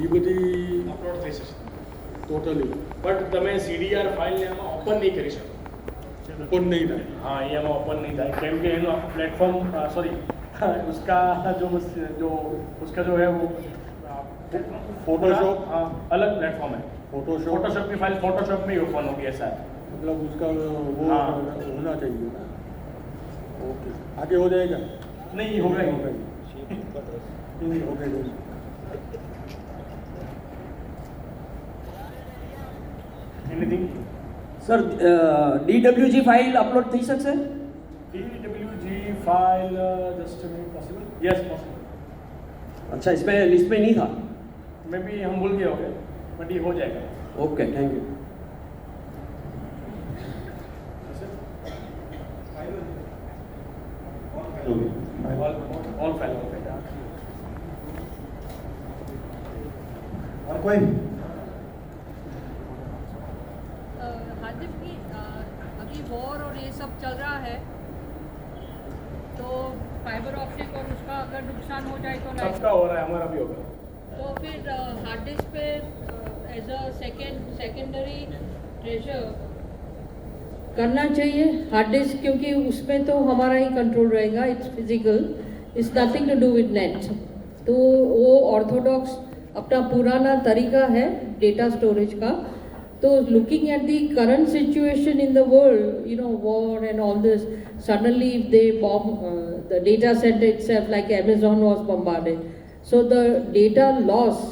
એ બધી અપલોડ થઈ શકશે ટોટલી બટ તમે CDR ફાઇલને આમાં ઓપન નહીં કરી શકો। ઓપન નહીં થાય. हाँ, ये हमें ओपन नहीं था केम के एनो प्लेटफॉर्म सॉरी उसका जो उसका जो है वो फोटोशॉप? हाँ, अलग प्लेटफॉर्म है। फोटोशॉप फोटोशॉप की फाइल फोटोशॉप में ही ओपन होगी, ऐसा है। मतलब उसका वो हाँ। होना चाहिए ना. ओके, आगे हो जाएगा. नहीं होगा ही होगा ही. Okay. Anything sir DWG file upload થઈ શકશે? DWG file just possible, yes possible. अच्छा, इसमें लिस्ट में नहीं था। मे बी हम भूल गए होंगे, बट ये हो जाएगा। Okay, thank you. All file और कोई हार्दिक की अभी वॉर और ये सब चल रहा है, तो फाइबर ऑप्टिक और उसका अगर नुकसान हो जाए तो सबका हो रहा है, हमारा भी होगा। तो फिर हार्ड डिस्क पे एज अ सेकेंडरी ट्रेजर करना चाहिए हार्ड डिस्क, क्योंकि उसमें तो हमारा ही कंट्रोल रहेगा, it's physical, it's nothing to do with net. तो वो ऑर्थोडॉक्स अपना पुराना तरीका है डेटा स्टोरेज का। तो looking at the current situation in the world, you know, war and all this, suddenly if they bomb the data center itself, like Amazon was bombarded, so the data loss,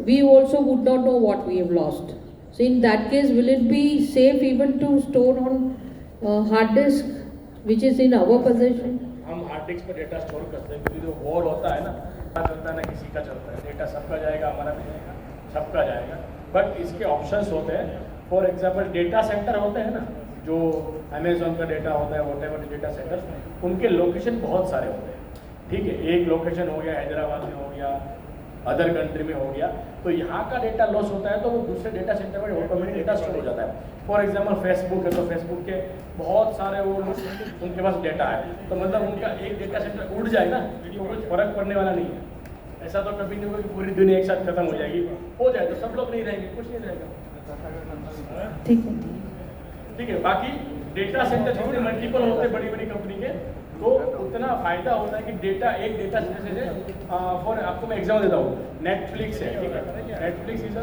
we also would not know what we have lost. So in that case, will it be safe even to store on hard disk which is in our possession? हम hard disk पर data store करते हैं, क्योंकि जो war होता है ना, पता चलता है ना किसी का चलता है, डेटा सबका जाएगा, हमारा भी जाएगा, सबका जाएगा। बट इसके ऑप्शंस होते हैं। फॉर एग्जांपल डेटा सेंटर होते हैं ना, जो अमेजोन का डेटा होता है, व्हाटएवर डेटा सेंटर, उनके लोकेशन बहुत सारे होते हैं, ठीक है। एक लोकेशन हो गया हैदराबाद में, हो गया अदर कंट्री में, हो गया, तो यहाँ का डेटा लॉस होता है तो वो दूसरे डेटा सेंटर में ऑटोमेटिक डेटा स्टोर हो जाता है। फॉर एग्जांपल फेसबुक है, तो फेसबुक के बहुत सारे वो उनके पास डेटा है, तो मतलब उनका एक डेटा सेंटर उड़ जाए ना, तो कुछ फर्क पड़ने वाला नहीं है। ऐसा तो कभी नहीं होगा कि पूरी दुनिया एक साथ खत्म हो जाएगी, हो जाए तो सब लोग नहीं रहेंगे, कुछ नहीं रहेगा, ठीक है। ठीक है। बाकी डेटा सेंटर जितने मल्टीपल होते हैं बड़ी बड़ी कंपनी के, तो उतना फायदा होता है कि डेटा एक डेटा सेंटर से फॉर आपको मैं एग्जाम्पल देता हूँ, नेटफ्लिक्स है, ठीक है। नेटफ्लिक्स इज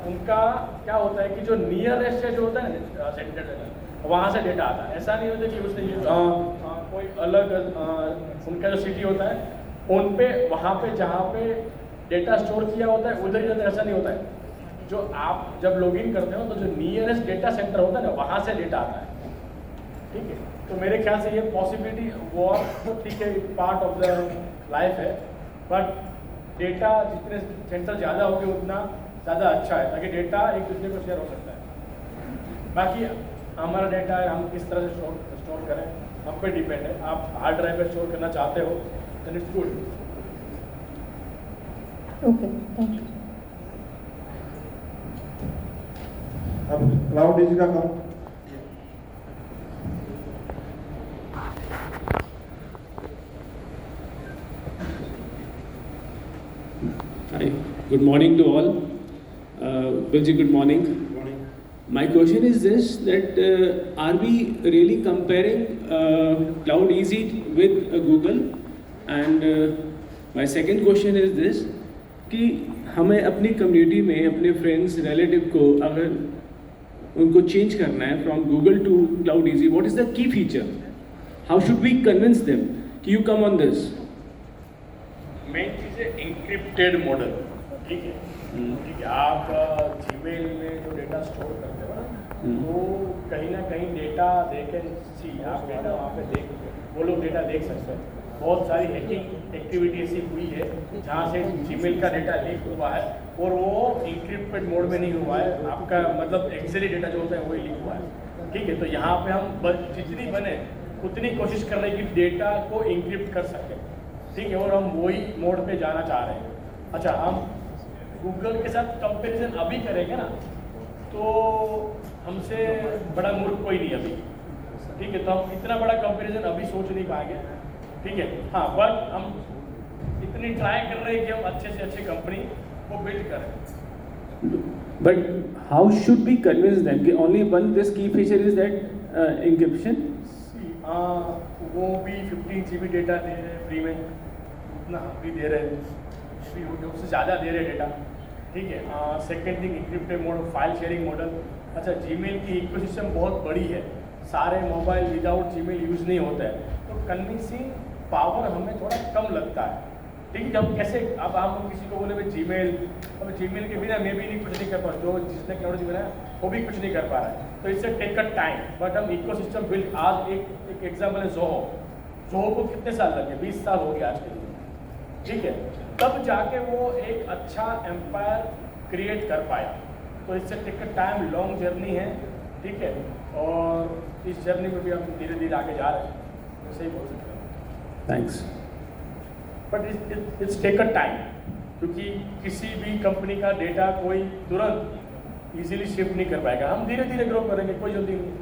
उनका क्या होता है कि जो नियरेस्ट जो होता है ना सेंटर, वहाँ से डेटा आता है। ऐसा नहीं होता कि उसने कोई अलग उनका जो सिटी होता है उन पे, वहाँ पे जहाँ पे डेटा स्टोर किया होता है उधर ही होता है, ऐसा नहीं होता है। जो आप जब लॉगिन करते हो तो जो नियरेस्ट डेटा सेंटर होता है ना, वहाँ से डेटा आता है, ठीक है। तो मेरे ख्याल से ये पॉसिबिलिटी वॉर तो ठीक है, पार्ट ऑफ द लाइफ है, बट डेटा जितने सेंटर ज़्यादा होंगे उतना ज़्यादा अच्छा है, ताकि डेटा एक दूसरे को शेयर हो सकता है। बाकी हमारा डेटा है, हम किस तरह से स्टोर करें हम पे डिपेंड है। आप हार्ड ड्राइव पे स्टोर करना चाहते हो then it's good. Okay, thank you. अब क्लाउड डिजी का काम। Hi, good morning to all. Bilji, good morning. My question is this, that are we really comparing Cloud Easy with Google? And my second question is this, कि हमें अपनी community में अपने friends relative को अगर उनको चेंज करना है from Google to cloud easy, what is the key feature? How should we convince them कि you come on this? Main चीज़ है इंक्रिप्टेड मॉडल, ठीक है। ठीक है, आप जीमेल में जो डेटा स्टोर करते हो ना, तो कहीं ना कहीं डेटा दे कैन सी, आप डेटा वहाँ पे देख, वो लोग डेटा देख सकते हैं। बहुत सारी हैकिंग एक्टिविटी ऐसी हुई है जहाँ से जीमेल का डेटा लीक हुआ है और वो इंक्रिप्टेड मोड में नहीं हुआ है, आपका मतलब एक्चुअली डेटा जो होता है वही लीक हुआ है, ठीक है। तो यहाँ पे हम जितनी बने उतनी कोशिश कर रहे हैं कि डेटा को इंक्रिप्ट कर सकें, ठीक है, और हम वही मोड पे जाना चाह रहे हैं। अच्छा, हम गूगल के साथ कंपैरिजन अभी करेंगे ना, तो हमसे बड़ा मूर्ख कोई नहीं अभी, ठीक है। तो हम इतना बड़ा कंपैरिजन अभी सोच नहीं पाएंगे, ठीक है। हाँ, बट हम इतनी ट्राई कर रहे हैं कि हम अच्छे से अच्छी कंपनी को बिल्ड करें। But how should we convince them कि only one this key feature is that encryption? वो भी 15 GB डेटा दे रहे हैं फ्री में, उतना हम भी दे रहे हैं, उससे ज़्यादा दे रहे डेटा, ठीक है। Second thing encrypted mode, file sharing model. अच्छा, जीमेल की इकोसिस्टम बहुत बड़ी है, सारे मोबाइल विदाउट जीमेल यूज़ नहीं होता है, तो कन्विंसिंग पावर हमें थोड़ा कम लगता है, ठीक है। जब कैसे अब हम किसी को बोले भाई जीमेल, अब जीमेल के बिना मैं भी नहीं कुछ नहीं कर पा, जो जिसने टेक्नोलॉजी बनाया वो भी कुछ नहीं कर पा रहा है, तो इससे टेक अ टाइम, बट हम इकोसिस्टम बिल्ड। आज एक एग्जाम्पल है जोहो को कितने साल लगे? 20 साल हो गया आज के लिए, ठीक है। तब जाके वो एक अच्छा एम्पायर क्रिएट कर पाया, तो इससे take a time, long journey है, ठीक है। और इस जर्नी में भी हम धीरे धीरे आगे जा रहे हैं, ऐसे ही बोल सकते हैं। Thanks. But it's take a time, क्योंकि किसी भी कंपनी का डेटा कोई तुरंत इजीली शिफ्ट नहीं कर पाएगा, हम धीरे धीरे ग्रो करेंगे, कोई जल्दी नहीं।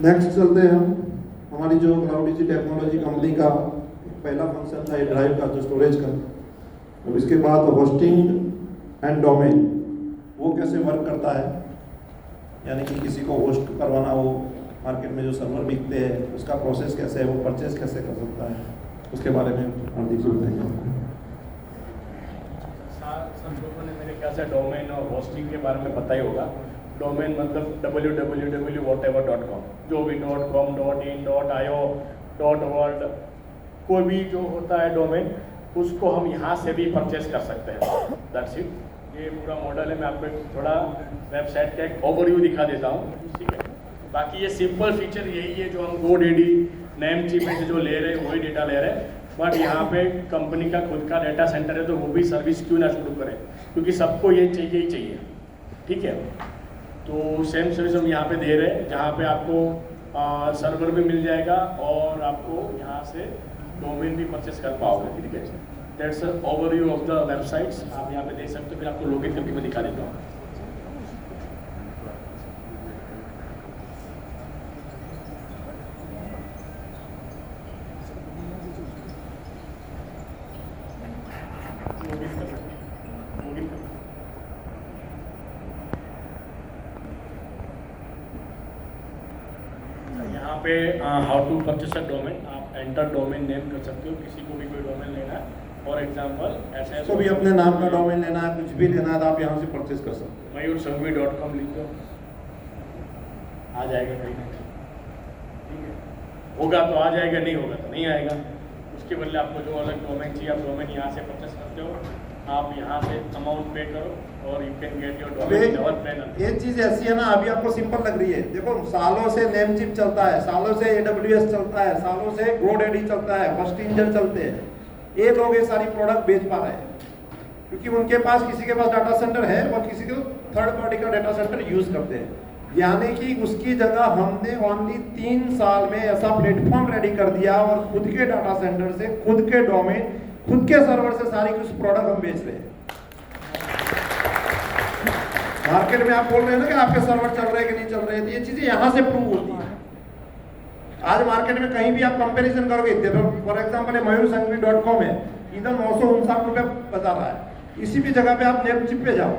नेक्स्ट चलते हैं हम, हमारी जो क्लाउड डिजी टेक्नोलॉजी कंपनी का पहला फंक्शन था ड्राइव का, जो स्टोरेज का, और इसके बाद होस्टिंग एंड डोमेन, वो कैसे वर्क करता है, यानी कि किसी को होस्ट करवाना हो, मार्केट में जो सर्वर बिकते हैं उसका प्रोसेस कैसे है, वो परचेज कैसे कर सकता है, उसके बारे में हार्दिक जी बताएंगे। सब लोगों ने मेरे ख्याल से डोमेन और होस्टिंग के बारे में पता ही होगा। डोमेन मतलब www.whatever.com, जो भी .com, .in, .io, .world, कोई भी जो होता है डोमेन, उसको हम यहाँ से भी परचेस कर सकते हैं, दैट्स इट, ये पूरा मॉडल है। मैं आपको एक थोड़ा वेबसाइट का एक ओवरव्यू दिखा देता हूँ, ठीक है। बाकी ये सिंपल फीचर यही है जो हम GoDaddy नेम चिप में से जो ले रहे हैं वही डेटा ले रहे हैं, बट यहाँ पे कंपनी का खुद का डाटा सेंटर है तो वो भी सर्विस क्यों ना शुरू करें, क्योंकि सबको ये चाहिए ही चाहिए, ठीक है। तो सेम सर्विस हम यहाँ पे दे रहे हैं, जहाँ पे आपको सर्वर भी मिल जाएगा और आपको यहाँ से डोमेन भी परचेस कर पाओगे, ठीक है। That's overview of the websites, आप यहाँ पे देख सकते हो। फिर आपको लॉगिन करके मैं दिखा देता हूँ। यहाँ पे how to purchase a domain, आप एंटर डोमेन नेम कर सकते हो, किसी को भी कोई डोमेन लेना है। फॉर एग्जांपल ऐसे तो भी अपने नाम का डोमेन लेना है, कुछ भी लेना है तो आप यहाँ से परचेस कर सकते हो। mayursanghvi.com लिख दो, आ जाएगा कहीं ना कहीं, ठीक है। होगा तो आ जाएगा, नहीं होगा तो नहीं आएगा। उसके बदले आपको जो अलग डोमेन चाहिए आप डोमेन यहाँ से परचेस करते हो, आप यहाँ से अमाउंट पे करो और you can get your domain in our planner. ये चीज ऐसी है ना, अभी आपको सिंपल लग रही है। देखो सालों से नेमचिप चलता है, सालों से AWS चलता है, सालों से GoDaddy चलता है, फर्स्ट इंजन चलते हैं। ये लोग ये सारी प्रोडक्ट बेच पा रहे हैं क्योंकि उनके पास, किसी के पास डाटा सेंटर है और किसी को थर्ड पार्टी का डाटा सेंटर यूज करते हैं। यानी कि उसकी जगह हमने ओनली 3 साल में ऐसा प्लेटफॉर्म रेडी कर दिया और खुद के डाटा सेंटर से, खुद के डोमेन, खुद के सर्वर से सारी कुछ प्रोडक्ट हम बेच रहे हैं। मार्केट में आप बोल रहे हैं ना कि आपके सर्वर चल रहे हैं कि नहीं चल रहे हैं, तो ये चीजें यहाँ से प्रूव होती है। आज मार्केट में कहीं भी आप कंपैरिजन करोगे, फॉर एग्जांपल mayursanghvi.com है, इधर 959 रुपये बता रहा है। इसी भी जगह पे आप नेमचिप पे जाओ,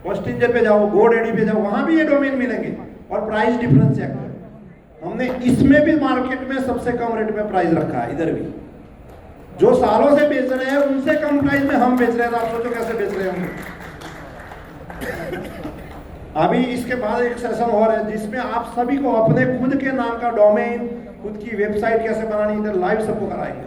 फर्स्ट इंजन पे जाओ, GoDaddy पे जाओ, वहां भी ये डोमेन मिलेंगे और प्राइस डिफरेंस चेक करो। हमने इसमें भी मार्केट में सबसे कम रेट में प्राइस रखा है। इधर भी जो सालों से बेच रहे हैं उनसे कम प्राइस में हम बेच रहे हैं, तो आप सोचो कैसे बेच रहे होंगे। अभी इसके बाद एक सेशन और है जिसमें आप सभी को अपने खुद के नाम का डोमेन, खुद की वेबसाइट कैसे बनानी, इधर लाइव सबको कराएंगे आज।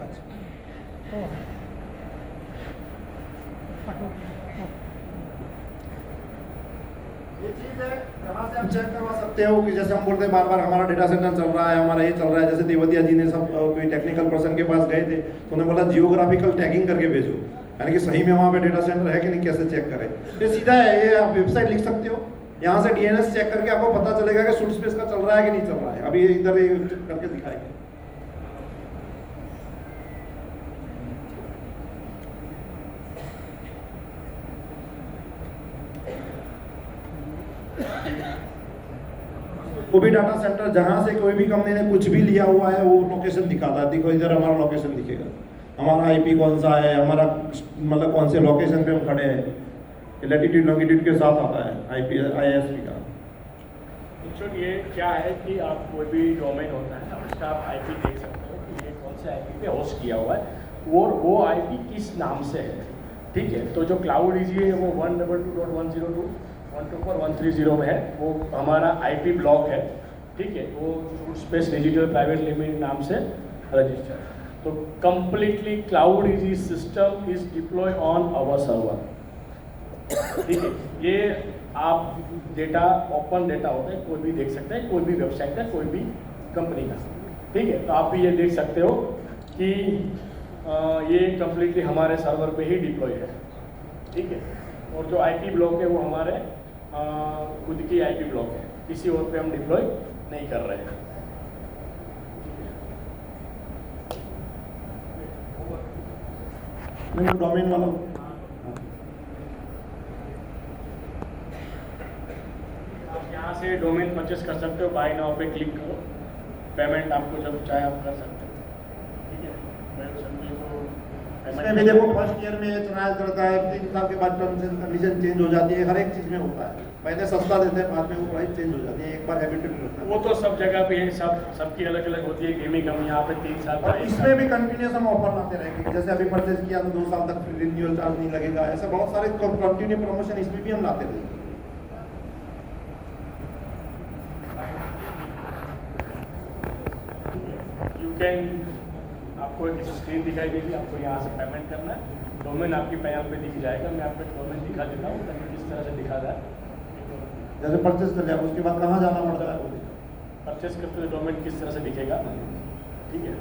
ये चीज है जहाँ से आप चेक करवा सकते हो कि जैसे हम बोलते हैं बार बार हमारा डेटा सेंटर चल रहा है, हमारा ये चल रहा है। जैसे देवतिया जी ने सब कोई टेक्निकल पर्सन के पास गए थे तो उन्होंने बोला जियोग्राफिकल टैगिंग करके भेजो, यानी कि सही में वहाँ पे डेटा सेंटर है कि नहीं, कैसे चेक करें। ये सीधा है, ये आप वेबसाइट लिख सकते हो, यहाँ से DNS चेक करके आपको पता चलेगा कि सूट स्पेस का चल रहा है कि नहीं चल रहा है। अभी इधर करके दिखाएंगे। वो भी डाटा सेंटर जहाँ से कोई भी कंपनी ने कुछ भी लिया हुआ है वो लोकेशन दिखाता है। देखो इधर हमारा लोकेशन दिखेगा, हमारा IP कौन सा है, हमारा मतलब कौन से लोकेशन पे हम खड़े हैं, लैटिट्यूड लॉन्गिट्यूड के साथ आता है ISP का। एक्चुअली ये क्या है कि आप कोई भी डोमेन होता है ना, उसका आप IP देख सकते हो कि ये कौन से IP पे होस्ट किया हुआ है, वो IP किस नाम से है, ठीक है। तो जो क्लाउड इजी है वो 122.102.124.130 में है, वो हमारा IP ब्लॉक है, ठीक है। वो स्पेस डिजिटल प्राइवेट लिमिटेड नाम से रजिस्टर्ड। तो completely cloud easy system is deploy on our server, ठीक है। ये आप डेटा, ओपन डेटा होता है, कोई भी देख सकता है, कोई भी वेबसाइट का, कोई भी कंपनी का, ठीक है। तो आप भी ये देख सकते हो कि ये कंप्लीटली हमारे सर्वर पे ही डिप्लॉय है, ठीक है। और जो IP ब्लॉक है वो हमारे खुद की IP ब्लॉक है, किसी और पे हम डिप्लॉय नहीं कर रहे हैं। डोमेन वाला यहाँ से डोमेन परचेस कर सकते हो, बाय नाउ पे क्लिक करो, पेमेंट आपको जब चाहे आप कर सकते हो, ठीक है। इसमें भी देखो फर्स्ट ईयर में चुनाव करता है, 3 साल के बाद टर्म्स एंड कंडीशन चेंज हो जाती है, हर एक चीज में होता है। पहले सस्ता देते हैं, बाद में वो प्राइस चेंज हो जाती है, एक बार हैबिटेड होता है। वो तो सब जगह पे है, सबकी अलग अलग होती है। गेमिंग हम यहाँ पे 3 साल और इसमें भी कंटिन्यूस हम ऑफर लाते रहेंगे, जैसे अभी परचेज किया तो 2 साल तक रिन्यूअल चार्ज नहीं लगेगा, ऐसे बहुत सारे कंटिन्यू प्रमोशन इसमें भी हम लाते रहेंगे। यू कैन, आपको एक स्क्रीन दिखाई देगी, आपको यहाँ से पेमेंट करना है, डोमेन आपकी पैनल पे दिख जाएगा। मैं आपको डोमेन दिखा देता हूँ ताकि तरह से दिखा रहा है। जैसे परचेस कर लिया उसके बाद कहाँ जाना पड़ता है? परचेस करते हुए डोमेन किस तरह से दिखेगा, ठीक है।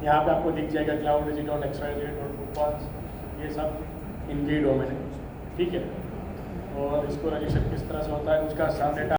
यहाँ पे आपको दिख जाएगा cloud.xyz.bookmarks, ये सब इनके डोमेन है, ठीक है। और इसको रजिस्टर किस तरह से होता है उसका सब डेटा